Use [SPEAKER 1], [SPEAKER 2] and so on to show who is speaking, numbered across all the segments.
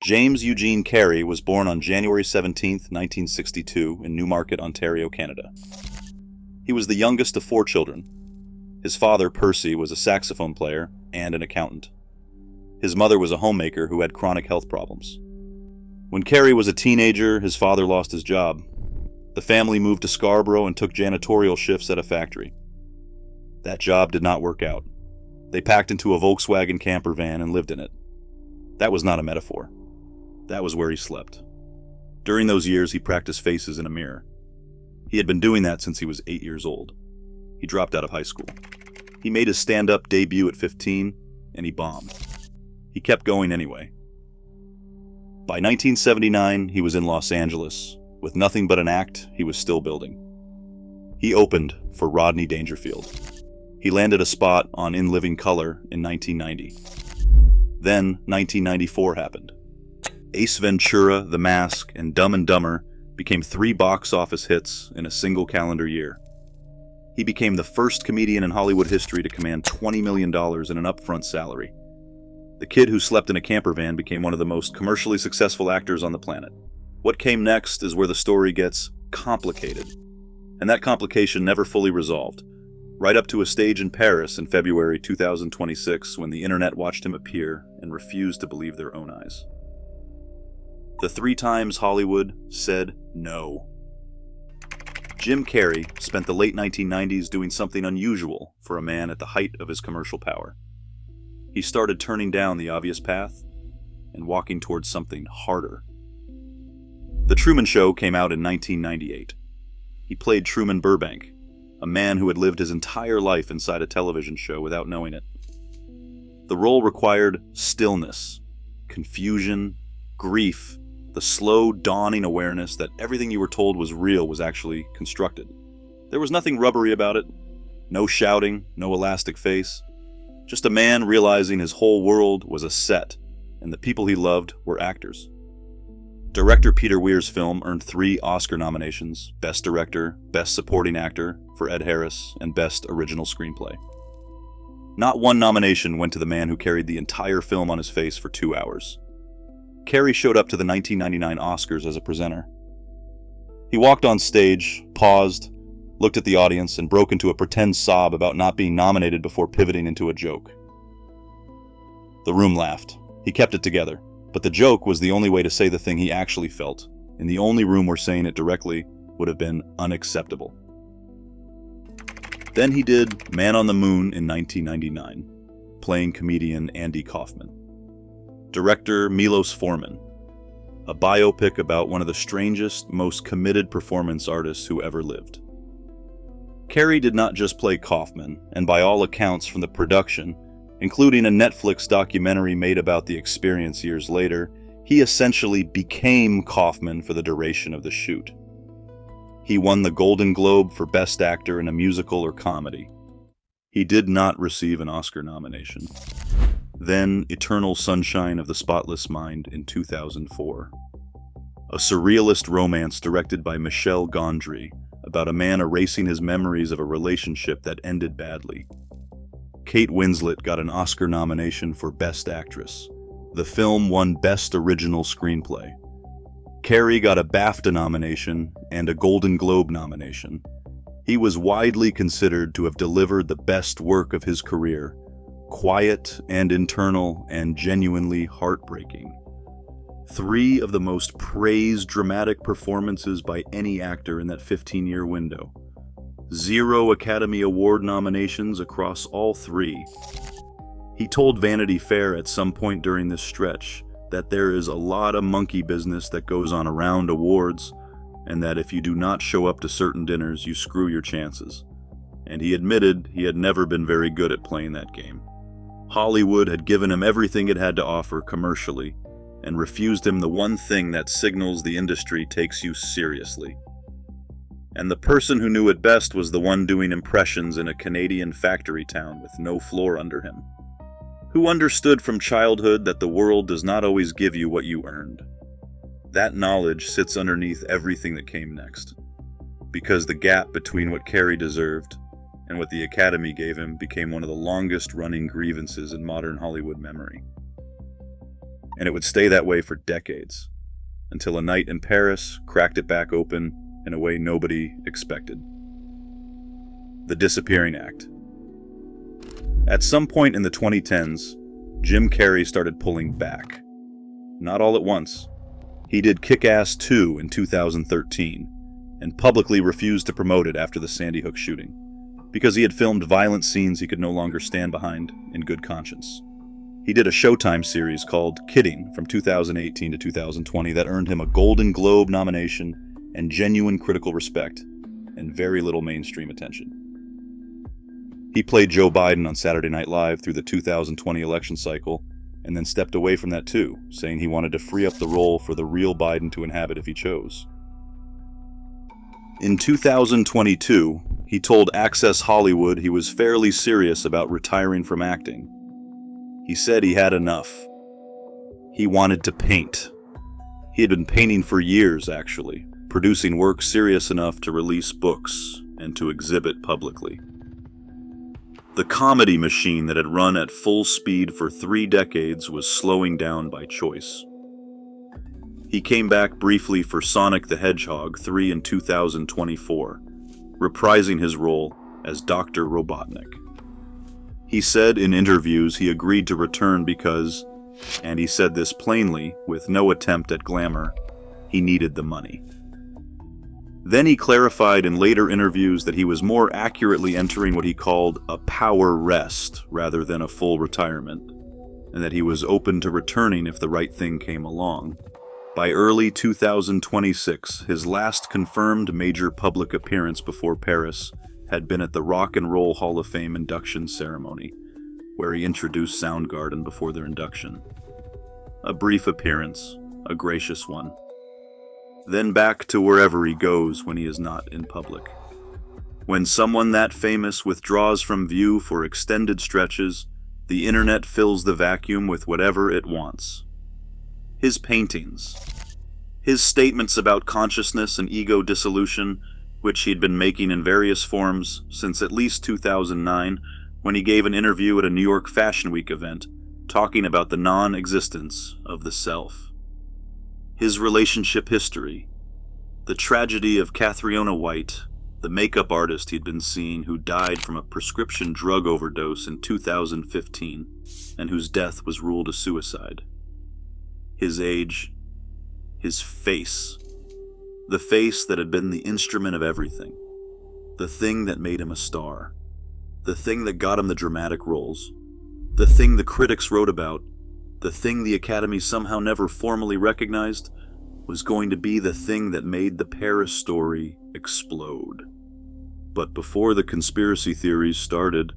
[SPEAKER 1] James Eugene Carrey was born on January 17, 1962, in Newmarket, Ontario, Canada. He was the youngest of 4 children. His father, Percy, was a saxophone player and an accountant. His mother was a homemaker who had chronic health problems. When Carrey was a teenager, his father lost his job. The family moved to Scarborough and took janitorial shifts at a factory. That job did not work out. They packed into a Volkswagen camper van and lived in it. That was not a metaphor. That was where he slept. During those years, he practiced faces in a mirror. He had been doing that since he was 8 years old. He dropped out of high school. He made his stand-up debut at 15, and he bombed. He kept going anyway. By 1979, he was in Los Angeles. With nothing but an act, he was still building. He opened for Rodney Dangerfield. He landed a spot on In Living Color in 1990. Then, 1994 happened. Ace Ventura, The Mask, and Dumb and Dumber became 3 box office hits in a single calendar year. He became the first comedian in Hollywood history to command $20 million in an upfront salary. The kid who slept in a camper van became one of the most commercially successful actors on the planet. What came next is where the story gets complicated. And that complication never fully resolved, right up to a stage in Paris in February 2026 when the internet watched him appear and refused to believe their own eyes. The 3 times Hollywood said no. Jim Carrey spent the late 1990s doing something unusual for a man at the height of his commercial power. He started turning down the obvious path and walking towards something harder. The Truman Show came out in 1998. He played Truman Burbank, a man who had lived his entire life inside a television show without knowing it. The role required stillness, confusion, grief, the slow dawning awareness that everything you were told was real was actually constructed. There was nothing rubbery about it, no shouting, no elastic face, just a man realizing his whole world was a set, and the people he loved were actors. Director Peter Weir's film earned 3 Oscar nominations: Best Director, Best Supporting Actor for Ed Harris, and Best Original Screenplay. Not one nomination went to the man who carried the entire film on his face for 2 hours. Carrey showed up to the 1999 Oscars as a presenter. He walked on stage, paused, looked at the audience, and broke into a pretend sob about not being nominated before pivoting into a joke. The room laughed. He kept it together, but the joke was the only way to say the thing he actually felt. In the only room where saying it directly would have been unacceptable. Then he did Man on the Moon in 1999, playing comedian Andy Kaufman. Director Milos Forman, a biopic about one of the strangest, most committed performance artists who ever lived. Carrey did not just play Kaufman, and by all accounts from the production, including a Netflix documentary made about the experience years later, he essentially became Kaufman for the duration of the shoot. He won the Golden Globe for Best Actor in a Musical or Comedy. He did not receive an Oscar nomination. Then Eternal Sunshine of the Spotless Mind in 2004. A surrealist romance directed by Michel Gondry about a man erasing his memories of a relationship that ended badly. Kate Winslet got an Oscar nomination for Best Actress. The film won Best Original Screenplay. Carrey got a BAFTA nomination and a Golden Globe nomination. He was widely considered to have delivered the best work of his career, quiet and internal and genuinely heartbreaking. 3 of the most praised dramatic performances by any actor in that 15-year window. 0 Academy Award nominations across all 3. He told Vanity Fair at some point during this stretch that there is a lot of monkey business that goes on around awards, and that if you do not show up to certain dinners, you screw your chances. And he admitted he had never been very good at playing that game. Hollywood had given him everything it had to offer commercially, and refused him the one thing that signals the industry takes you seriously. And the person who knew it best was the one doing impressions in a Canadian factory town with no floor under him, who understood from childhood that the world does not always give you what you earned. That knowledge sits underneath everything that came next, because the gap between what Carrey deserved and what the Academy gave him became one of the longest-running grievances in modern Hollywood memory. and it would stay that way for decades, until a night in Paris cracked it back open in a way nobody expected. The Disappearing Act. At some point in the 2010s, Jim Carrey started pulling back. Not all at once. He did Kick-Ass 2 in 2013, and publicly refused to promote it after the Sandy Hook shooting, because he had filmed violent scenes he could no longer stand behind in good conscience. He did a Showtime series called Kidding from 2018 to 2020 that earned him a Golden Globe nomination and genuine critical respect, and very little mainstream attention. He played Joe Biden on Saturday Night Live through the 2020 election cycle, and then stepped away from that too, saying he wanted to free up the role for the real Biden to inhabit if he chose. In 2022, he told Access Hollywood he was fairly serious about retiring from acting. He said he had enough. He wanted to paint. He had been painting for years, actually, producing work serious enough to release books and to exhibit publicly. The comedy machine that had run at full speed for 3 decades was slowing down by choice. He came back briefly for Sonic the Hedgehog 3 in 2024, reprising his role as Dr. Robotnik. He said in interviews he agreed to return because, and he said this plainly, with no attempt at glamour, he needed the money. Then he clarified in later interviews that he was more accurately entering what he called a power rest rather than a full retirement, and that he was open to returning if the right thing came along. By early 2026, his last confirmed major public appearance before Paris had been at the Rock and Roll Hall of Fame induction ceremony, where he introduced Soundgarden before their induction. A brief appearance, a gracious one. Then back to wherever he goes when he is not in public. When someone that famous withdraws from view for extended stretches, the internet fills the vacuum with whatever it wants. His paintings, his statements about consciousness and ego dissolution, which he'd been making in various forms since at least 2009, when he gave an interview at a New York Fashion Week event, talking about the non-existence of the self. His relationship history, the tragedy of Catriona White, the makeup artist he'd been seeing who died from a prescription drug overdose in 2015, and whose death was ruled a suicide. His age, his face, the face that had been the instrument of everything, the thing that made him a star, the thing that got him the dramatic roles, the thing the critics wrote about, the thing the Academy somehow never formally recognized, was going to be the thing that made the Paris story explode. But before the conspiracy theories started,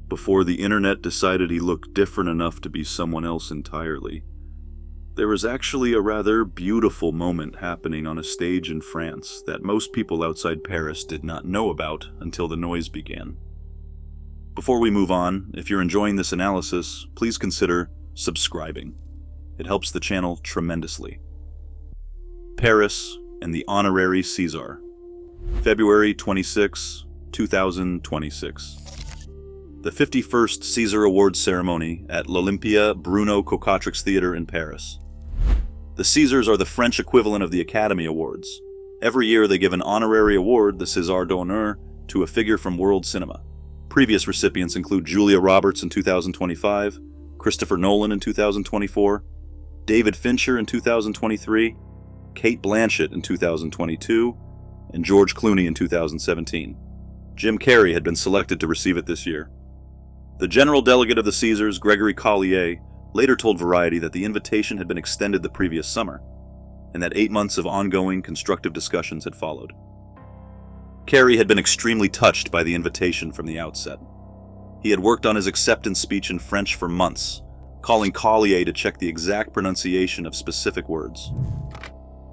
[SPEAKER 1] before the internet decided he looked different enough to be someone else entirely, there was actually a rather beautiful moment happening on a stage in France that most people outside Paris did not know about until the noise began. Before we move on, if you're enjoying this analysis, please consider subscribing. It helps the channel tremendously. Paris and the Honorary César, February 26, 2026. The 51st César Awards ceremony at l'Olympia Bruno Cocatrix Theatre in Paris. The Césars are the French equivalent of the Academy Awards. Every year they give an honorary award, the César d'honneur, to a figure from world cinema. Previous recipients include Julia Roberts in 2025, Christopher Nolan in 2024, David Fincher in 2023, Cate Blanchett in 2022, and George Clooney in 2017. Jim Carrey had been selected to receive it this year. The general delegate of the Césars, Gregory Collier, later told Variety that the invitation had been extended the previous summer, and that 8 months of ongoing, constructive discussions had followed. Carrey had been extremely touched by the invitation from the outset. He had worked on his acceptance speech in French for months, calling Collier to check the exact pronunciation of specific words.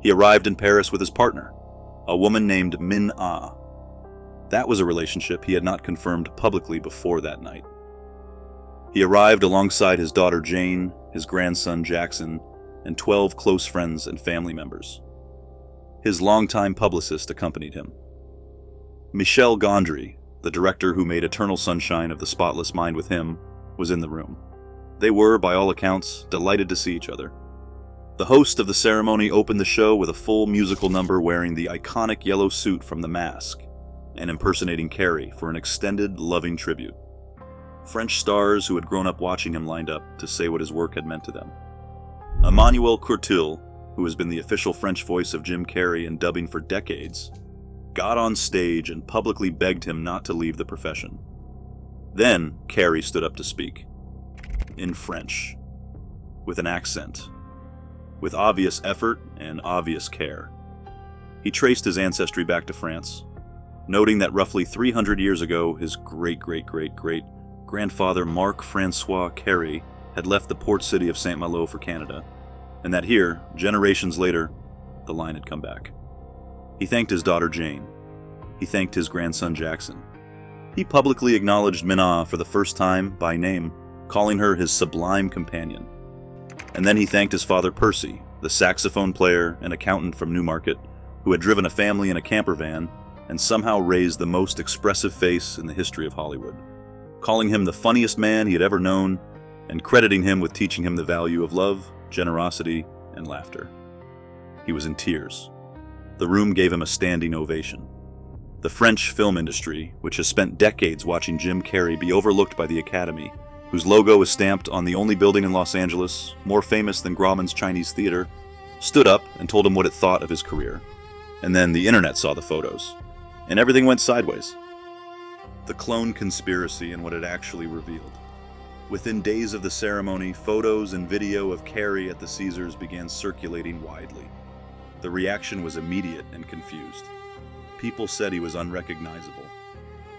[SPEAKER 1] He arrived in Paris with his partner, a woman named Min Ah. That was a relationship he had not confirmed publicly before that night. He arrived alongside his daughter Jane, his grandson Jackson, and 12 close friends and family members. His longtime publicist accompanied him. Michel Gondry, the director who made Eternal Sunshine of the Spotless Mind with him, was in the room. They were, by all accounts, delighted to see each other, The host of the ceremony opened the show with a full musical number wearing the iconic yellow suit from The Mask and impersonating Carrey for an extended, loving tribute. French stars who had grown up watching him lined up to say what his work had meant to them. Emmanuel Courtil, who has been the official French voice of Jim Carrey in dubbing for decades, got on stage and publicly begged him not to leave the profession. Then Carrey stood up to speak. In French. With an accent. With obvious effort and obvious care. He traced his ancestry back to France, noting that roughly 300 years ago, his great-great-great-great-grandfather Marc-François Carrey had left the port city of Saint-Malo for Canada, and that here, generations later, the line had come back. He thanked his daughter Jane. He thanked his grandson Jackson. He publicly acknowledged Minna for the first time by name, calling her his sublime companion. And then he thanked his father Percy, the saxophone player and accountant from Newmarket, who had driven a family in a camper van and somehow raised the most expressive face in the history of Hollywood, calling him the funniest man he had ever known and crediting him with teaching him the value of love, generosity, and laughter. He was in tears. The room gave him a standing ovation. The French film industry, which has spent decades watching Jim Carrey be overlooked by the Academy, whose logo is stamped on the only building in Los Angeles, more famous than Grauman's Chinese Theater, stood up and told him what it thought of his career. And then the internet saw the photos, and everything went sideways. The clone conspiracy and what it actually revealed. Within days of the ceremony, photos and video of Carrey at the Césars began circulating widely. The reaction was immediate and confused. People said he was unrecognizable,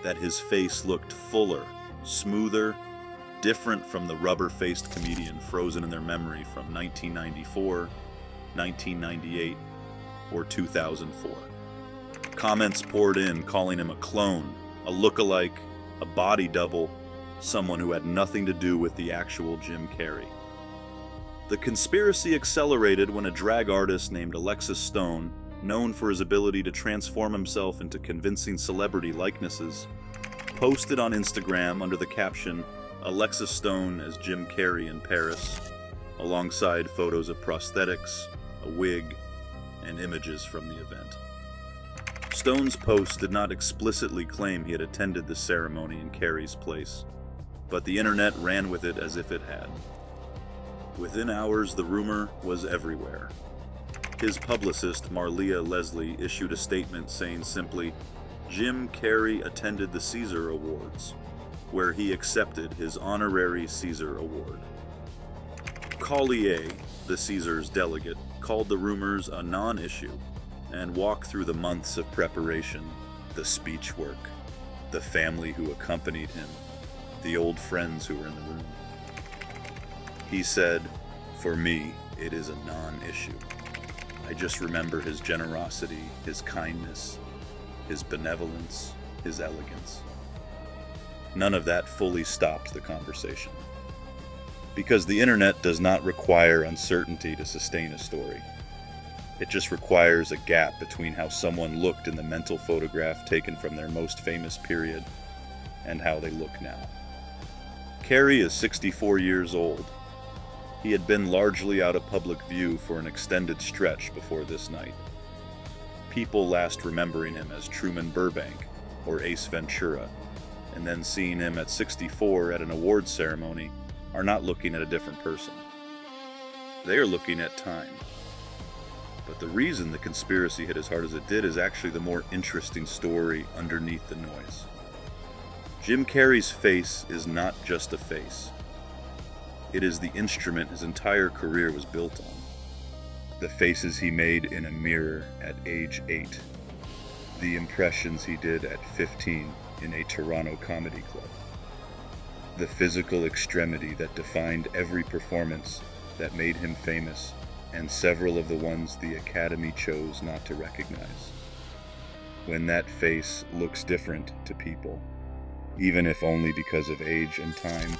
[SPEAKER 1] that his face looked fuller, smoother, different from the rubber-faced comedian frozen in their memory from 1994, 1998, or 2004. Comments poured in calling him a clone, a look-alike, a body double, someone who had nothing to do with the actual Jim Carrey. The conspiracy accelerated when a drag artist named Alexis Stone, known for his ability to transform himself into convincing celebrity likenesses, posted on Instagram under the caption, Alexis Stone as Jim Carrey in Paris, alongside photos of prosthetics, a wig, and images from the event. Stone's post did not explicitly claim he had attended the ceremony in Carrey's place, but the internet ran with it as if it had. Within hours, the rumor was everywhere. His publicist, Marlia Leslie, issued a statement saying simply, Jim Carrey attended the César Awards, where he accepted his honorary César award. Collier, the César's delegate, called the rumors a non-issue and walked through the months of preparation, the speech work, the family who accompanied him, the old friends who were in the room. He said, "For me, it is a non-issue. I just remember his generosity, his kindness, his benevolence, his elegance." None of that fully stopped the conversation. Because the internet does not require uncertainty to sustain a story. It just requires a gap between how someone looked in the mental photograph taken from their most famous period and how they look now. Carrey is 64 years old. He had been largely out of public view for an extended stretch before this night. People last remembering him as Truman Burbank or Ace Ventura, and then seeing him at 64 at an awards ceremony, are not looking at a different person. They are looking at time. But the reason the conspiracy hit as hard as it did is actually the more interesting story underneath the noise. Jim Carrey's face is not just a face. It is the instrument his entire career was built on. The faces he made in a mirror at age 8. The impressions he did at 15 in a Toronto comedy club. The physical extremity that defined every performance that made him famous, and several of the ones the Academy chose not to recognize. When that face looks different to people, even if only because of age and time,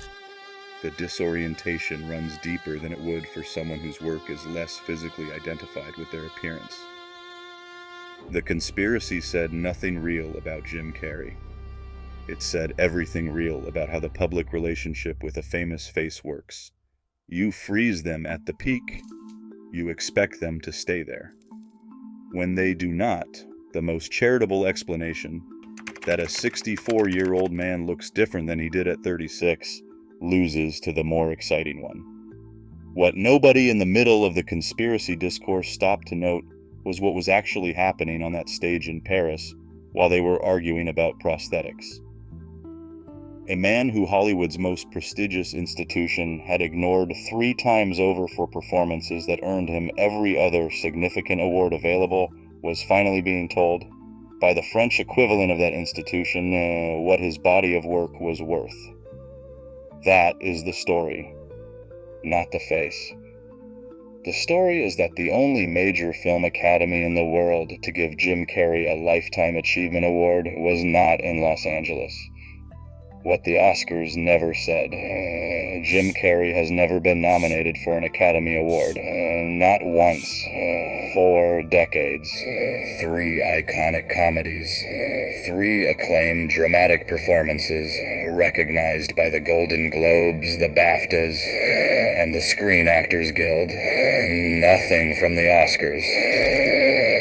[SPEAKER 1] the disorientation runs deeper than it would for someone whose work is less physically identified with their appearance. The conspiracy said nothing real about Jim Carrey. It said everything real about how the public relationship with a famous face works. You freeze them at the peak, you expect them to stay there. When they do not, the most charitable explanation, that a 64-year-old man looks different than he did at 36, loses to the more exciting one. What nobody in the middle of the conspiracy discourse stopped to note was what was actually happening on that stage in Paris while they were arguing about prosthetics. A man who Hollywood's most prestigious institution had ignored 3 times over for performances that earned him every other significant award available was finally being told, by the French equivalent of that institution, what his body of work was worth. That is the story, not the face. The story is that the only major film academy in the world to give Jim Carrey a Lifetime Achievement Award was not in Los Angeles. What the Oscars never said. Jim Carrey has never been nominated for an Academy Award. Not once. 4 decades. 3 iconic comedies. 3 acclaimed dramatic performances, recognized by the Golden Globes, the BAFTAs, and the Screen Actors Guild. Nothing from the Oscars.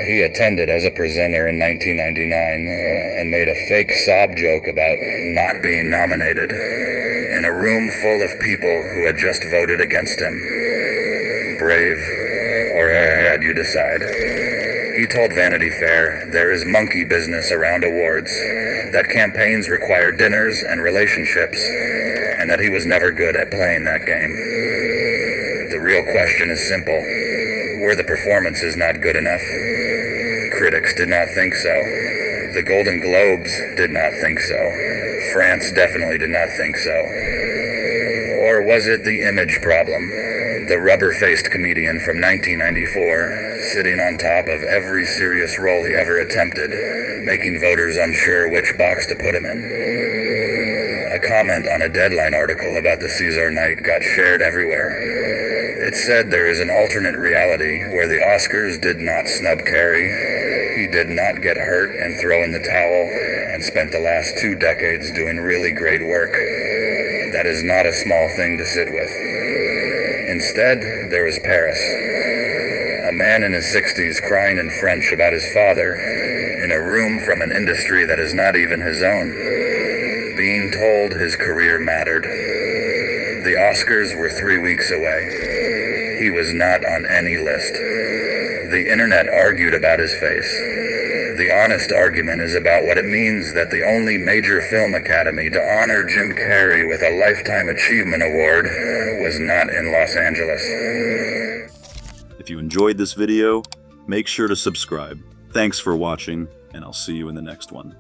[SPEAKER 1] He attended as a presenter in 1999 and made a fake sob joke about not being nominated in a room full of people who had just voted against him. Brave, or had you decide. He told Vanity Fair there is monkey business around awards, that campaigns require dinners and relationships, and that he was never good at playing that game. The real question is simple. Were the performances not good enough? Critics did not think so. The Golden Globes did not think so. France definitely did not think so. Or was it the image problem? The rubber-faced comedian from 1994, sitting on top of every serious role he ever attempted, making voters unsure which box to put him in. A comment on a Deadline article about the César night got shared everywhere. It said there is an alternate reality where the Oscars did not snub Carrey. He did not get hurt and throw in the towel and spent the last 2 decades doing really great work. That is not a small thing to sit with. Instead, there was Paris. A man in his 60s crying in French about his father in a room from an industry that is not even his own, being told his career mattered. The Oscars were 3 weeks away. He was not on any list. The internet argued about his face. The honest argument is about what it means that the only major film academy to honor Jim Carrey with a Lifetime Achievement Award was not in Los Angeles.
[SPEAKER 2] If you enjoyed this video, make sure to subscribe. Thanks for watching, and I'll see you in the next one.